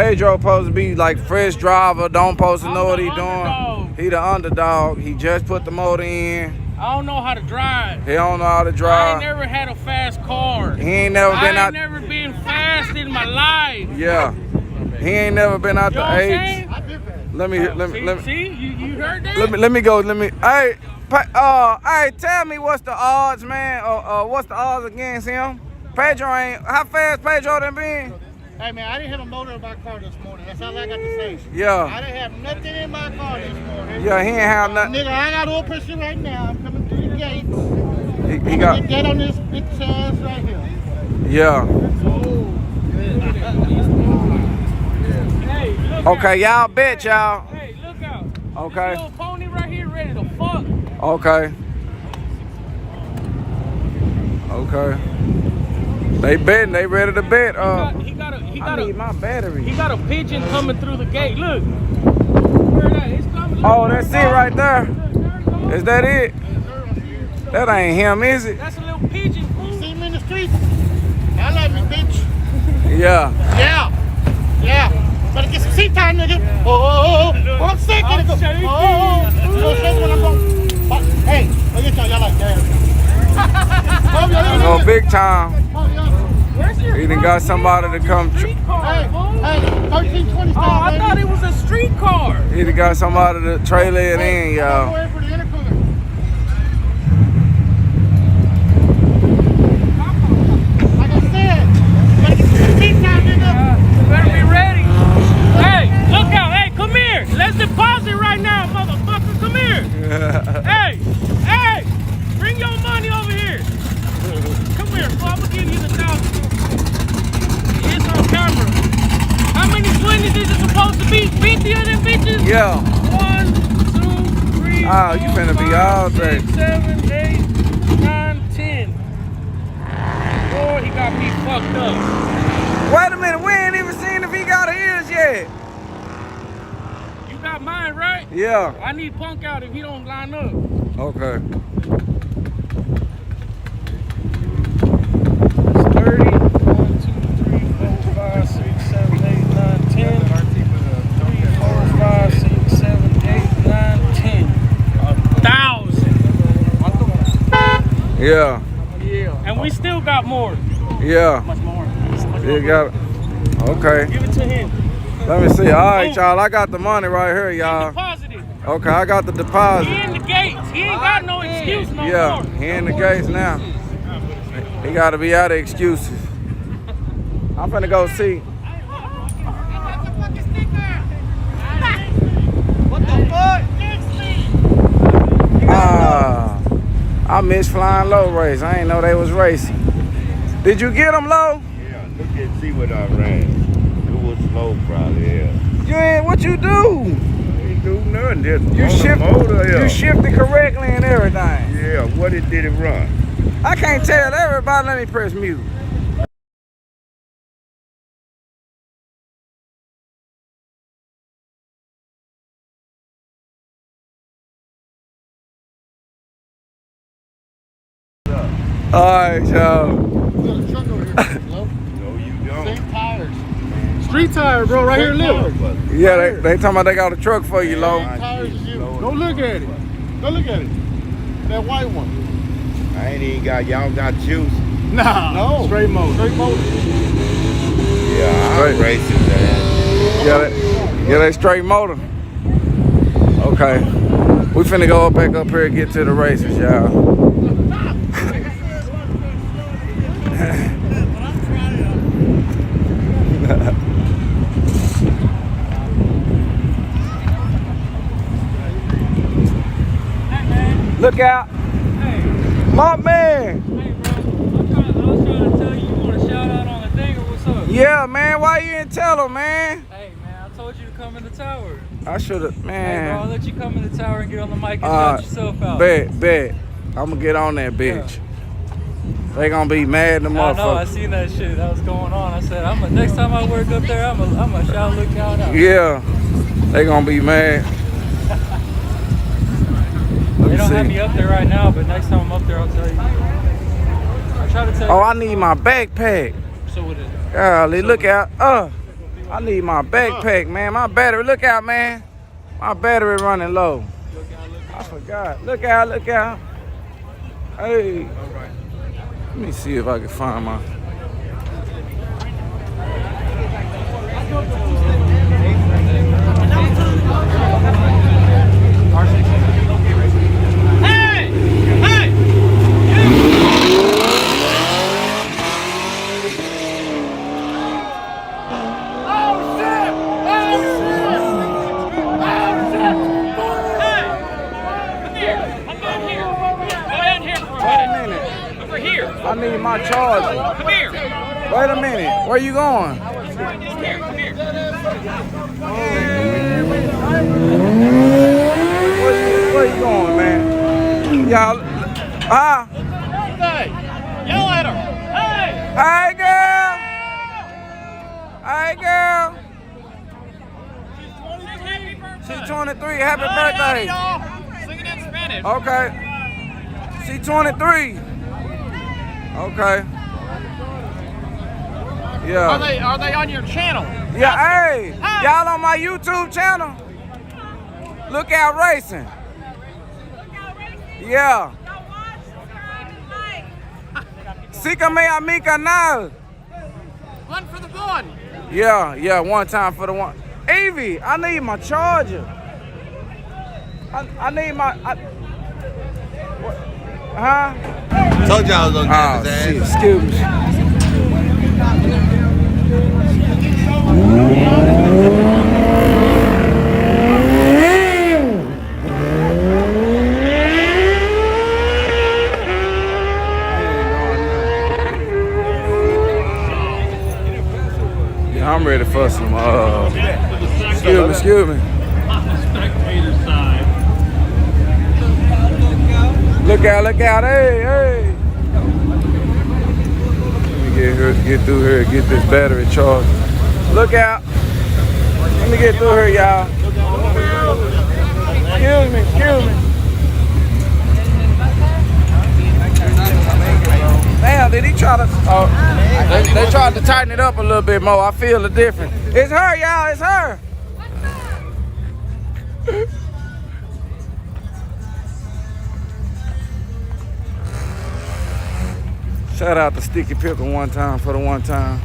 Pedro supposed to be like fresh driver, don't supposed to know what he doing. He the underdog. He just put the motor in. I don't know how to drive. He don't know how to drive. I ain't never had a fast car. He ain't never been out. I ain't never been fast in my life. Yeah. He ain't never been out the H. Let me see, you heard that? Let me go. Hey, tell me what's the odds, man? What's the odds against him? Pedro ain't. How fast Pedro done been? Hey man, I didn't have a motor in my car this morning. That's all I got to say. Yeah. I didn't have nothing in my car this morning. Yeah, he ain't have nothing. Nigga, I got oil pressure right now. I'm coming through the gate. He got. Get on this big ass right here. Yeah. Okay, y'all bet y'all. Hey, look out. Okay. This little pony right here ready to fuck. Okay. Okay. They betting, they ready to bet. I need my battery. He got a pigeon coming through the gate. Look. Where that? It's coming. Oh, that's it right there. Is that it? That ain't him, is it? That's a little pigeon. You see him in the streets? I like me, bitch. Yeah. Yeah. Better get some seat time, nigga. Oh, I'm sick, nigga. Oh, when I'm going. Hey, look at y'all like that. No big time. He done got somebody to come. Hey, 1320 Oh, I thought it was a street car. He done got somebody to trailer it in, y'all. Like I said, better get some seat time, nigga. Better be ready. Hey, look out. Hey, come here. Let's deposit right now, motherfucker. Come here. Hey, bring your money over here. Come here, fool. I'm gonna give you the 1,000. It's on camera. How many 20s is it supposed to be? 50 of them bitches? Yeah. 1, 2, 3, Oh, you finna be all day. 6, 7, 8, 9, 10. Boy, he got me fucked up. Wait a minute, we ain't even seen if he got ears yet. You got mine, right? Yeah. I need Punk out if he don't line up. Okay. 30. 1, 2, 3, 4, 5, 6, 7, 8, 9, 10. 3, 4, 5, 6, 7, 8, 9, 10. 1,000. Yeah. And we still got more. Yeah. Much more. You got it. Okay. Give it to him. Let me see. All right, y'all. I got the money right here, y'all. Deposited. Okay, I got the deposit. He in the gates. He ain't got no excuse no Yeah, more. he in the gates now. He got to be out of excuses. I'm finna go see. What the fuck? I missed flying low race. I ain't know they was racing. Did you get them low? Yeah, look and see what I ran. It was slow probably, yeah. You ain't, what you do? Ain't do nothing, just You on the motor, yeah. You shifted correctly and everything. Yeah, what did it run? I can't tell everybody. Let me press mute. All right, y'all. You got a truck over here, Flo. No, you don't. Same tires. Street tire, bro, right here, look. Yeah, they talking about they got a truck for you, Lo. Same tires as you. Go look at it. Go look at it. That white one. I ain't even got, y'all got juice. Nah. No. Straight motor. Straight motor. Yeah, I'm racing that. Yeah, they straight motor. Okay. We finna go back up here and get to the races, y'all. Look out. Hey. My man. Hey, bro. I was trying to tell you want to shout out on the thing or what's up? Yeah, man. Why you didn't tell him, man? Hey, man. I told you to come in the tower. I should have, man. Hey, bro. I'll let you come in the tower and get on the mic and shout yourself out. Bet. I'm going to get on that bitch. Yeah. They going to be mad in the motherfucker. I know. I seen that shit that was going on. I said, next time I work up there, I'm a shout look out. Yeah. They going to be mad. They don't have me up there right now, but next time I'm up there, I'll tell you. I try to tell you. Oh, I need my backpack. So what is it? Golly, look out. I need my backpack, man. My battery, look out, man. My battery running low. I forgot. Look out, look out. Hey. Let me see if I can find my. I need my charger. Come here. Wait a minute. Where you going? Come here. Where you going, man? Y'all, huh? Hey, yell at her. Hey, girl. Hey, girl. She's 23. Happy birthday. Sing it in Spanish. Okay. She's 23. Okay. Yeah. Are they on your channel? Yeah, hey. Y'all on my YouTube channel? Lookout Racing. Yeah. Sígame a mi canal. One for the one. Yeah, one time for the one. Evie, I need my charger. I need my. Huh? Told y'all I was gonna get his ass. Shit, excuse me. Yeah, I'm ready for some. Excuse me. Spectator side. Look out, hey. Let me get through here, get this battery charged. Look out. Let me get through here, y'all. Excuse me. Damn, did he try to, they tried to tighten it up a little bit more. I feel the difference. It's her, y'all, it's her. Shout out to Sticky Pickle one time for the one time.